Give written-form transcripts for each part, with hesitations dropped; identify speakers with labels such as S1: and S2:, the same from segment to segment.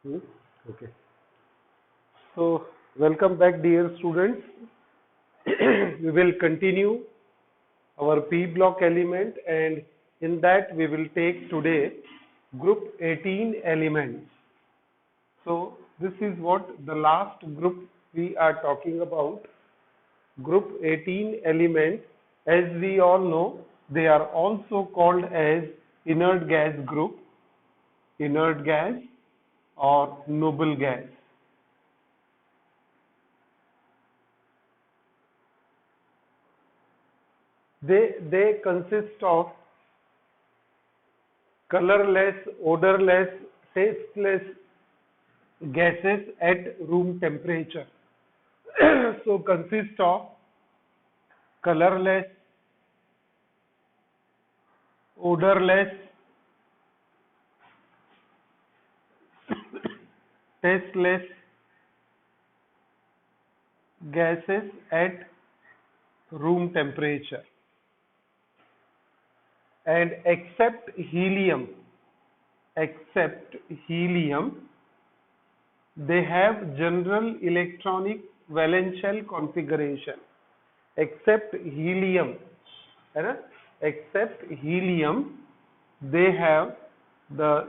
S1: Hmm? Okay. So, welcome back, dear students. We will continue our P block element, and in that we will take today group 18 elements. So, this is what the last group we are talking about. Group 18 element, as we all know, they are also called as inert gas group, inert gas or noble gas. They consist of colorless, odorless, tasteless gases at room temperature. So consist of colorless, odorless, tasteless gases at room temperature, and except helium, they have general electronic valence shell configuration. Except helium, है ना? Except helium, they have the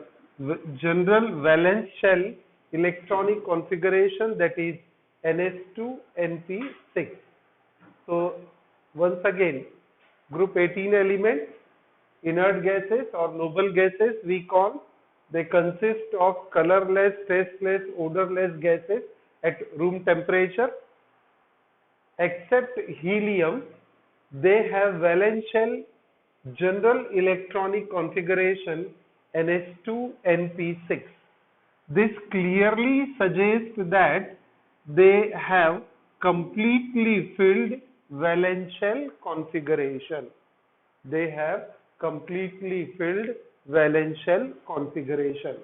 S1: general valence shell electronic configuration, that is NS2NP6. So once again, group 18 elements, inert gases or noble gases we call, they consist of colorless, tasteless, odorless gases at room temperature. Except helium, they have valence shell general electronic configuration NS2NP6. This clearly suggests that they have completely filled valence shell configuration. They have completely filled valence shell configuration.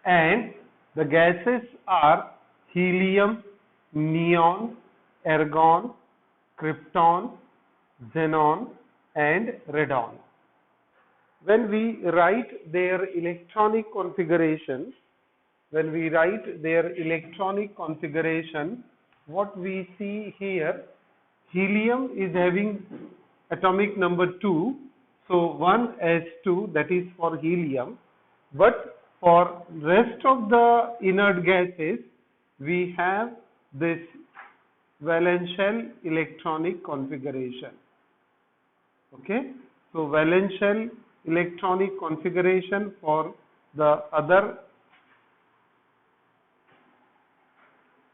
S1: And the gases are helium, neon, argon, krypton, xenon, and radon. When we write their electronic configuration, what we see here, helium is having atomic number 2, so 1s2, that is for helium, but for rest of the inert gases, we have this valence shell electronic configuration. Okay, so valence shell electronic configuration for the other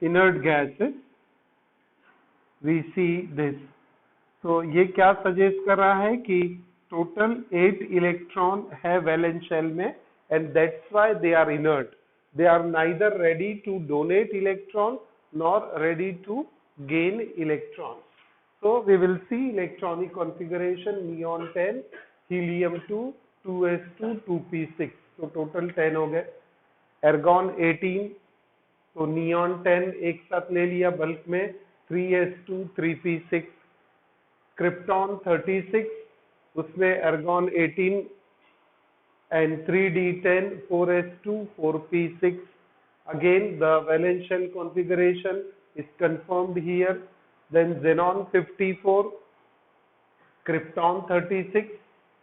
S1: inert gases, we see this. So ये क्या suggest कर रहा है कि total 8 electron है valence shell में, and that's why they are inert. They are neither ready to donate electron nor ready to gain electrons. So we will see electronic configuration: neon 10, helium 2, 2s2, 2p6. So total 10 हो गए. Argon 18, तो neon 10 एक साथ ले लिया bulk में, 3s2, 3p6. Krypton 36, उसमें argon 18 and 3d10, 4s2, 4p6. Again the valence shell configuration is confirmed here. Then xenon 54, krypton 36,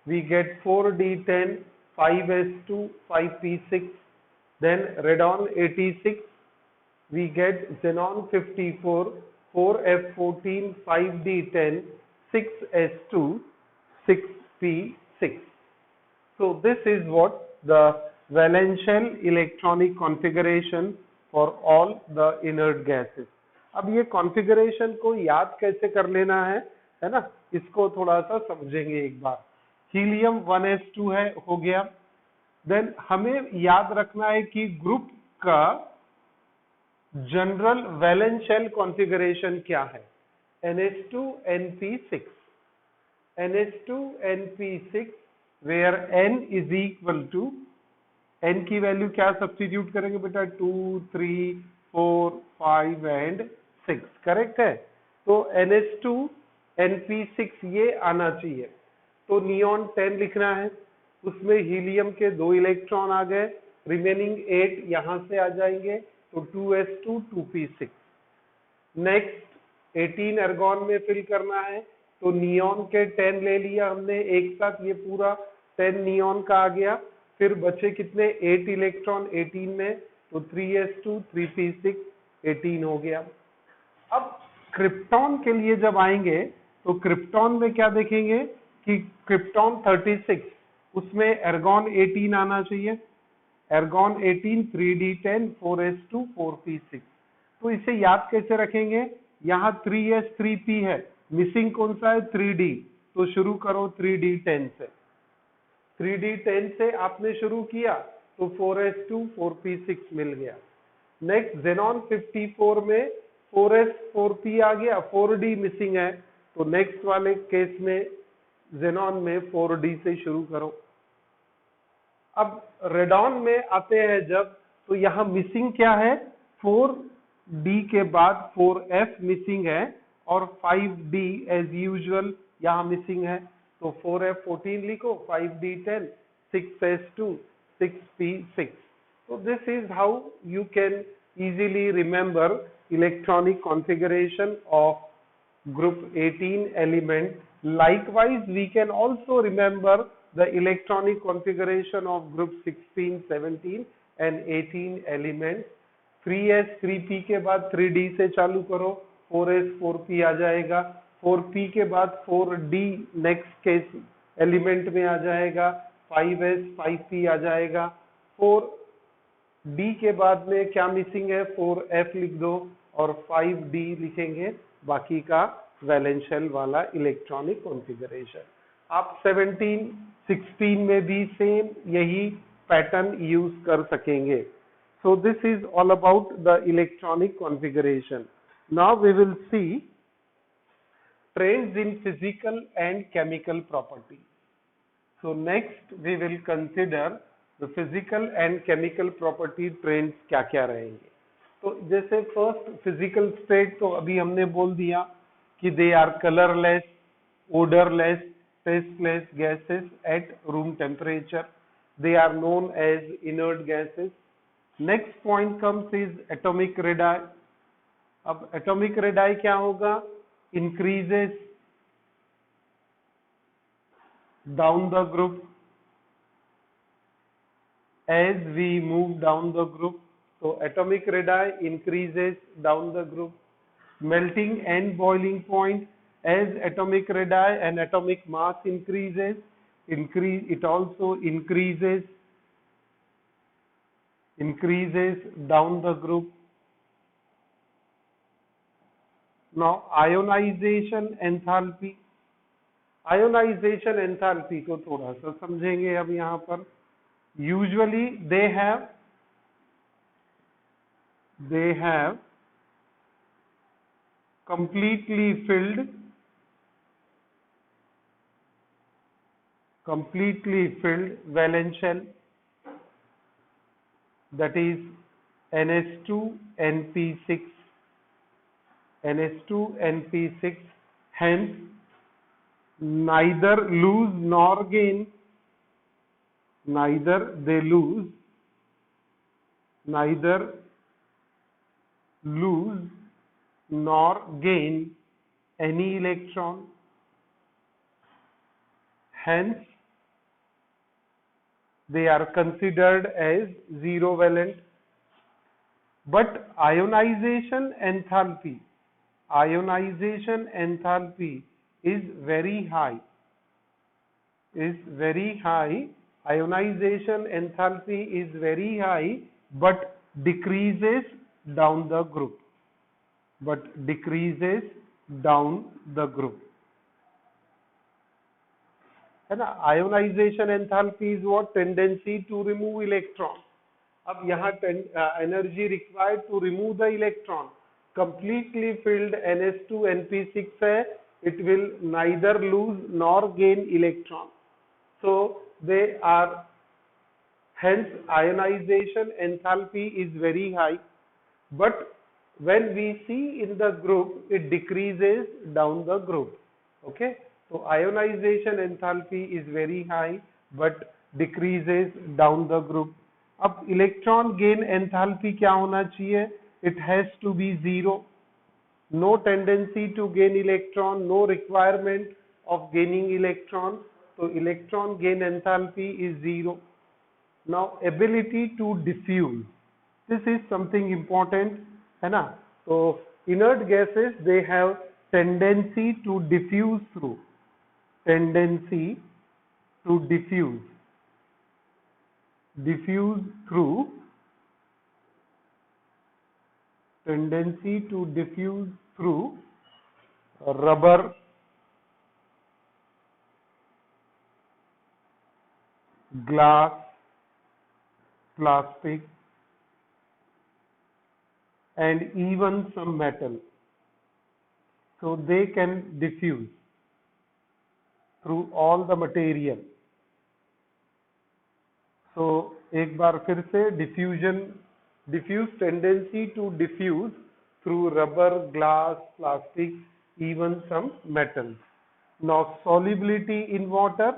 S1: we get 4d10, 5s2, 5p6. Then radon 86, we get xenon 54, 4f14, 5d10, 6s2, 6p6. So this is what the valence shell electronic configuration for all the inert gases. अब ये configuration को याद कैसे कर लेना है ना? इसको थोड़ा सा समझेंगे एक बार. हीलियम 1s2 है, हो गया. देन हमें याद रखना है कि ग्रुप का जनरल वैलेंस शेल कॉन्फ़िगरेशन क्या है? NH2NP6. NH2NP6 where N is equal to, N की वैल्यू क्या सब्स्टिट्यूट करेंगे बेटा? 2, 3, 4, 5 एंड 6. करेक्ट है? तो NH2NP6 ये आना चाहिए. तो नियॉन 10 लिखना है, उसमें हीलियम के 2 इलेक्ट्रॉन आ गए, रिमेनिंग 8 यहां से आ जाएंगे, तो 2s2 2p6। नेक्स्ट 18 एर्गॉन में फिल करना है, तो नियॉन के 10 ले लिया हमने एक साथ, ये पूरा 10 नियॉन का आ गया। फिर बचे कितने 8 इलेक्ट्रॉन 18 में, तो 3s2 3p6 18 हो गया। अब क्रिप्टॉन के लिए जब आएंगे तो क्रिप्टॉन में क्या देखेंगे कि क्रिप्टॉन 36, उसमें एर्गॉन 18 आना चाहिए। एर्गॉन 18 3d10 4s2 4p6। तो इसे याद कैसे रखेंगे, यहाँ 3s 3p है, मिसिंग कौन सा है 3d, तो शुरू करो 3d10 से। 3d10 से आपने शुरू किया तो 4s2 4p6 मिल गया। नेक्स्ट जेनॉन 54 में 4s 4p आ गया, 4d मिसिंग है, तो नेक्स्ट वाले केस में जेनॉन में 4d से शुरू करो। अब रेडॉन में आते हैं जब, तो यहां मिसिंग क्या है, 4d के बाद 4f मिसिंग है और 5d एज यूजुअल यहां मिसिंग है, तो 4f 14 लिखो, 5d 10, 6s2 6p6। So this is how you can easily remember electronic configuration of group 18 element. Likewise, we can also remember the electronic configuration of group 16, 17 and 18 elements. 3s 3p के बाद 3d से चालू करो, 4s 4p आ जाएगा, 4p के बाद 4d next case element में आ जाएगा, 5s 5p आ जाएगा, 4d के बाद में क्या मिसिंग है 4f लिख दो और 5d लिखेंगे, बाकी का वैलेंशियल वाला इलेक्ट्रॉनिक कॉन्फ़िगरेशन। आप 17 16 में भी सेम यही पैटर्न यूज कर सकेंगे। So this is all about the electronic configuration. Now we will see trends in physical and chemical properties. So next we will consider the physical and chemical property trends क्या क्या रहेंगे। तो जैसे first physical state तो अभी हमने बोल दिया कि they are colourless, odorless, tasteless gases at room temperature. They are known as inert gases. Next point comes is atomic radii. अब atomic radii क्या होगा, increases down the group as we move down the group. So atomic radii increases down the group. Melting and boiling point, as atomic radii and atomic mass increases, it also increases down the group. Now ionization enthalpy, ionization enthalpy को थोड़ा सा समझेंगे अब यहाँ पर। Usually they have completely filled valence shell, that is NH2 NP6, hence neither lose nor gain, neither lose nor gain any electron, hence they are considered as zero valent. But ionization enthalpy is very high. Ionization enthalpy is very high, but decreases down the group. है ना। Ionisation enthalpy is what, tendency to remove electron. अब यहाँ energy required to remove the electron, completely filled NH2 NP6 है, it will neither lose nor gain electron, so they are, hence ionization enthalpy is very high, but when we see in the group it decreases down the group. Okay, so ionization enthalpy is very high but decreases down the group. अब electron gain enthalpy क्या होना चाहिए? It has to be zero. No tendency to gain electron, no requirement of gaining electron. तो electron gain enthalpy is zero. Now ability to diffuse, this is something important, है ना? तो inert gases, they have tendency to diffuse through, tendency to diffuse through, tendency to diffuse through rubber, glass, plastic, and even some metal. So they can diffuse through all the material. So एक बार फिर से diffuse tendency to diffuse through rubber, glass, plastic, even some metals. Now solubility in water,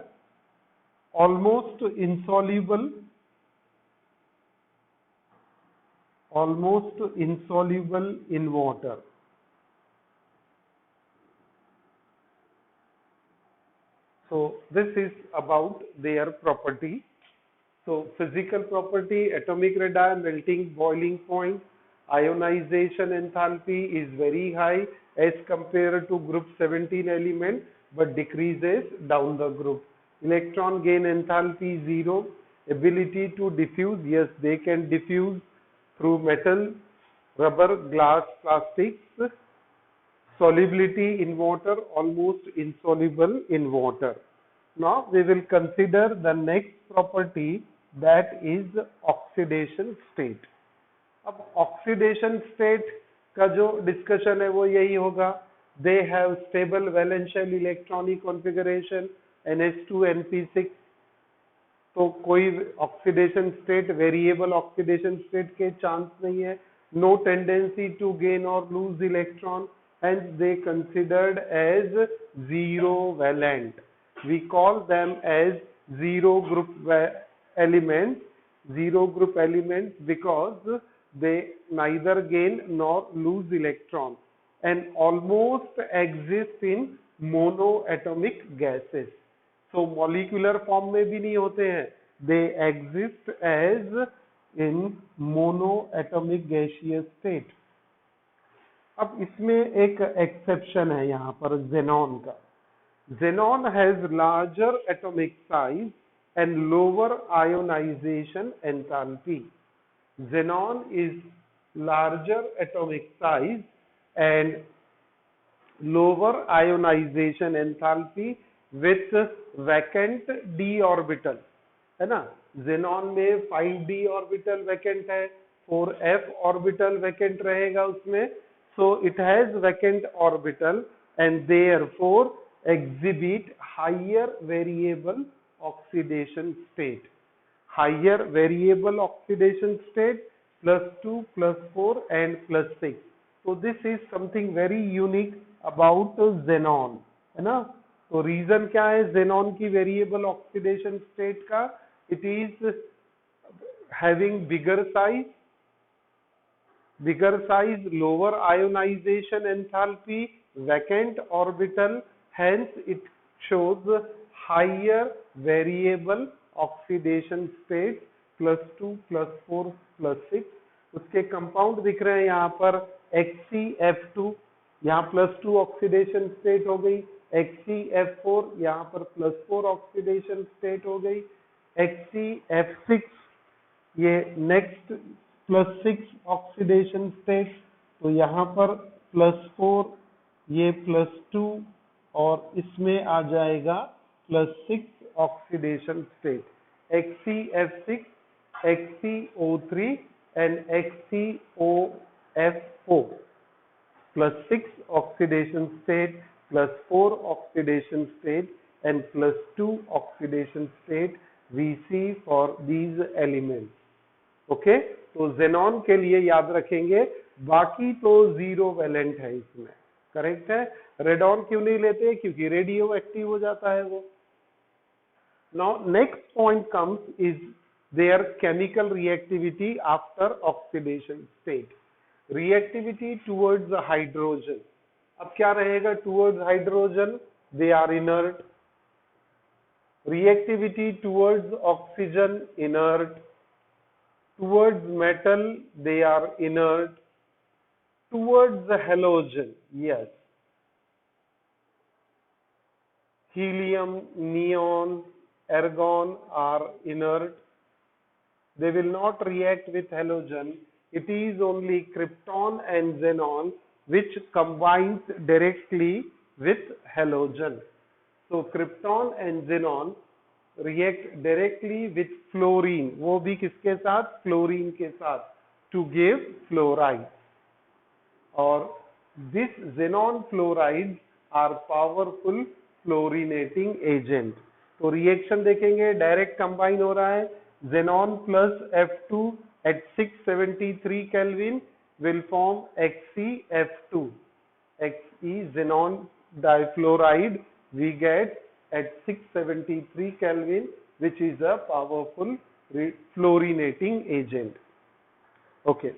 S1: almost insoluble in water. So this is about their property. So physical property, atomic radii, melting boiling point, ionization enthalpy is very high as compared to group 17 element, but decreases down the group. Electron gain enthalpy 0. Ability to diffuse, yes, they can diffuse through metal, rubber, glass, plastics. Solubility in water, almost insoluble in water. Now we will consider the next property, that is oxidation state. अब oxidation state का जो discussion है वो यही होगा. They have stable valence shell electronic configuration NH2 NP6. तो कोई oxidation state, variable oxidation state के chance नहीं है. No tendency to gain or lose electron, hence they considered as zero valent. We call them as zero group elements because they neither gain nor lose electron and almost exist in monoatomic gases. So molecular form में भी नहीं होते हैं, they exist as in monoatomic gaseous state. अब इसमें एक exception है यहाँ पर xenon का. Xenon has larger atomic size and lower ionization enthalpy. Xenon is larger atomic size and lower ionization enthalpy with vacant d orbital, है ना? Xenon में 5d orbital vacant है, 4f orbital vacant रहेगा उसमें. So it has vacant orbital and therefore exhibit higher variable oxidation state. Higher variable oxidation state +2, +4 and +6. So this is something very unique about xenon, है ना? तो reason क्या है xenon की variable oxidation state का? It is having bigger size, lower ionization enthalpy, vacant orbital, hence it shows higher variable oxidation state +2, +4, +6. उसके compound दिख रहे हैं यहाँ पर HCF2, यहाँ +2 ऑक्सीडेशन स्टेट हो गई. HCF4 यहाँ पर +4 ऑक्सीडेशन स्टेट हो गई. HCF6 ये नेक्स्ट +6 ऑक्सीडेशन स्टेट, तो यहाँ पर +4, ये +2 और इसमें आ जाएगा +6 oxidation state. HCF6, HCO3 and HCOF4 +6 oxidation state, +4 oxidation state and +2 oxidation state we see for these elements. Okay, तो xenon के लिए याद रखेंगे, बाकी तो जीरो वैलेंट है इसमें, करेक्ट है. रेडॉन क्यों नहीं लेते? क्योंकि रेडियो एक्टिव हो जाता है वो. Now next point comes is their chemical reactivity after oxidation state. Reactivity towards the hydrogen. अब क्या रहेगा towards hydrogen? They are inert. Reactivity towards oxygen, inert. Towards metal, they are inert. Towards the halogen, yes. Helium, neon, argon are inert. They will not react with halogen. It is only krypton and xenon which combines directly with halogen. So krypton and xenon react directly with fluorine. वो भी किसके साथ? Fluorine के साथ, to give fluoride. और this xenon fluorides are powerful fluorinating agent. तो reaction देखेंगे, direct combine हो रहा है. xenon plus F2 at 673 Kelvin will form XeF2. Xe xenon difluoride we get at 673 Kelvin, which is a powerful fluorinating agent. Okay.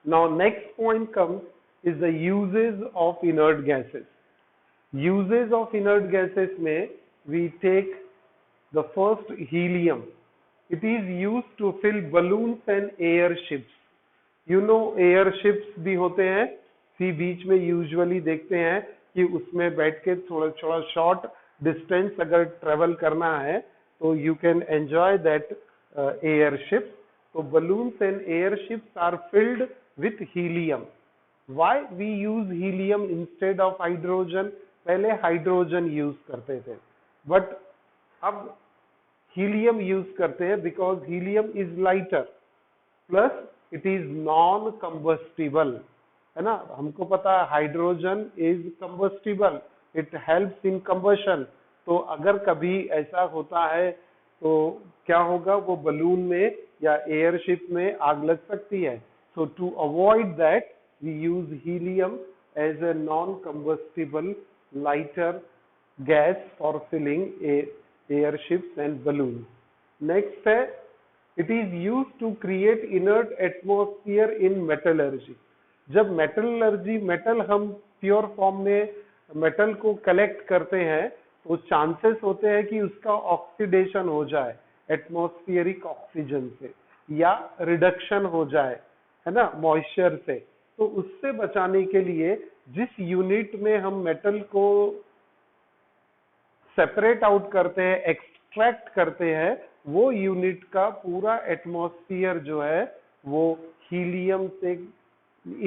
S1: Now next point comes is the uses of inert gases. Uses of inert gases में we take the first helium. It is used to fill balloons and airships. You know airships भी होते हैं, सी बीच में usually देखते हैं कि उसमें बैठ के थोड़ा शॉर्ट डिस्टेंस अगर ट्रेवल करना है तो you can enjoy that airship. तो balloons and airships are filled with helium. Why we use helium instead of hydrogen? पहले हाइड्रोजन यूज करते थे, बट अब हीलियम यूज करते हैं because helium is lighter plus it is non combustible, है ना. हमको पता है hydrogen is combustible, it helps in combustion. तो अगर कभी ऐसा होता है तो क्या होगा, वो बलून में या एयरशिप में आग लग सकती है. So to avoid that we use helium as a non combustible lighter gas for filling airships and balloons. Next है, it is used to create inert atmosphere in metallurgy. जब मेटल हम प्योर फॉर्म में metal को collect करते हैं तो chances होते हैं कि उसका ऑक्सीडेशन हो जाए एटमॉस्फेरिक ऑक्सीजन से, या रिडक्शन हो जाए, है ना, मॉइस्चर से. तो उससे बचाने के लिए जिस यूनिट में हम मेटल को सेपरेट आउट करते हैं, एक्सट्रैक्ट करते हैं, वो यूनिट का पूरा एटमॉस्फेयर जो है वो हीलियम से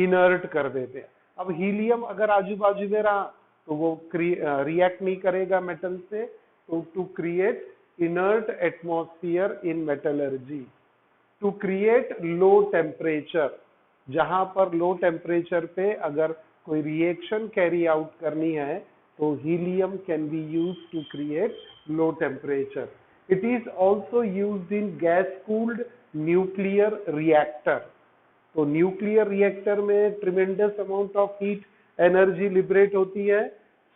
S1: इनर्ट कर देते हैं. अब हीलियम अगर आजू बाजू में रहा तो वो रिएक्ट नहीं करेगा मेटल से. तो to create inert atmosphere in metallurgy, to create low temperature, जहां पर लो टेम्परेचर पे अगर कोई रिएक्शन कैरी आउट करनी है तो helium can be used to create low temperature. It is also used in gas cooled nuclear reactor. तो nuclear reactor में tremendous amount of heat energy liberate होती है.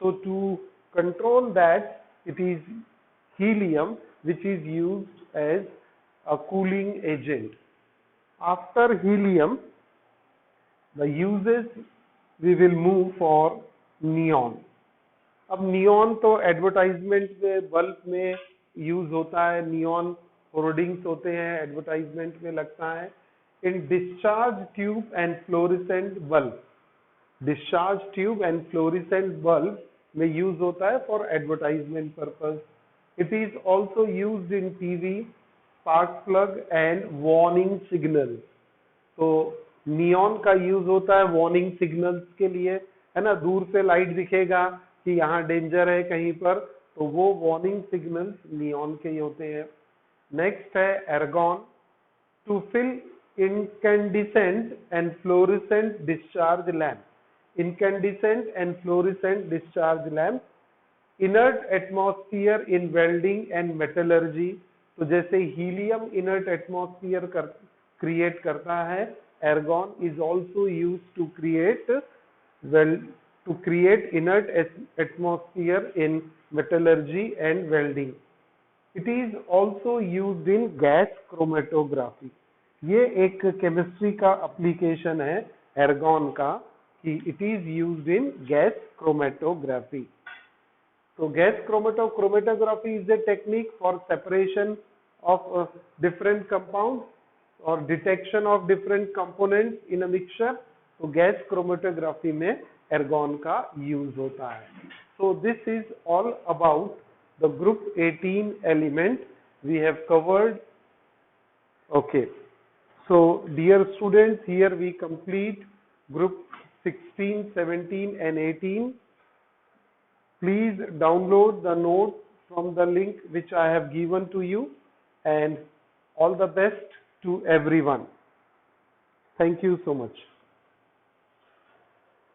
S1: So to control that it is helium which is used as a cooling agent. After helium the uses we will move for neon. अब neon तो advertisement में, bulb में use होता है. Neon hoardings होते हैं, एडवर्टाइजमेंट में लगता है. इन discharge tube and fluorescent bulb, discharge tube and fluorescent bulb में यूज होता है for advertisement purpose. It is also used in TV, spark plug and warning signal. तो नियॉन का यूज होता है वार्निंग सिग्नल्स के लिए, है ना. दूर से लाइट दिखेगा कि यहाँ डेंजर है कहीं पर, तो वो वार्निंग सिग्नल्स नियॉन के ही होते हैं. नेक्स्ट है argon, to fill incandescent and fluorescent discharge lamp. Incandescent and fluorescent discharge lamp. Inert atmosphere in welding and metallurgy. तो जैसे हीलियम इनर्ट एटमॉस्फेयर क्रिएट करता है, argon is also used to create inert atmosphere in metallurgy and welding. It is also used in gas chromatography. ये एक chemistry का application है एर्गॉन का कि it is used in gas chromatography. So gas chromatography is a technique for separation of different compounds or detection of different components in a mixture. So gas chromatography में ergon का use होता है. So this is all about the group 18 element we have covered. Okay. So dear students, here we complete group 16, 17 and 18. Please download the notes from the link which I have given to you, and all the best to everyone. Thank you so much.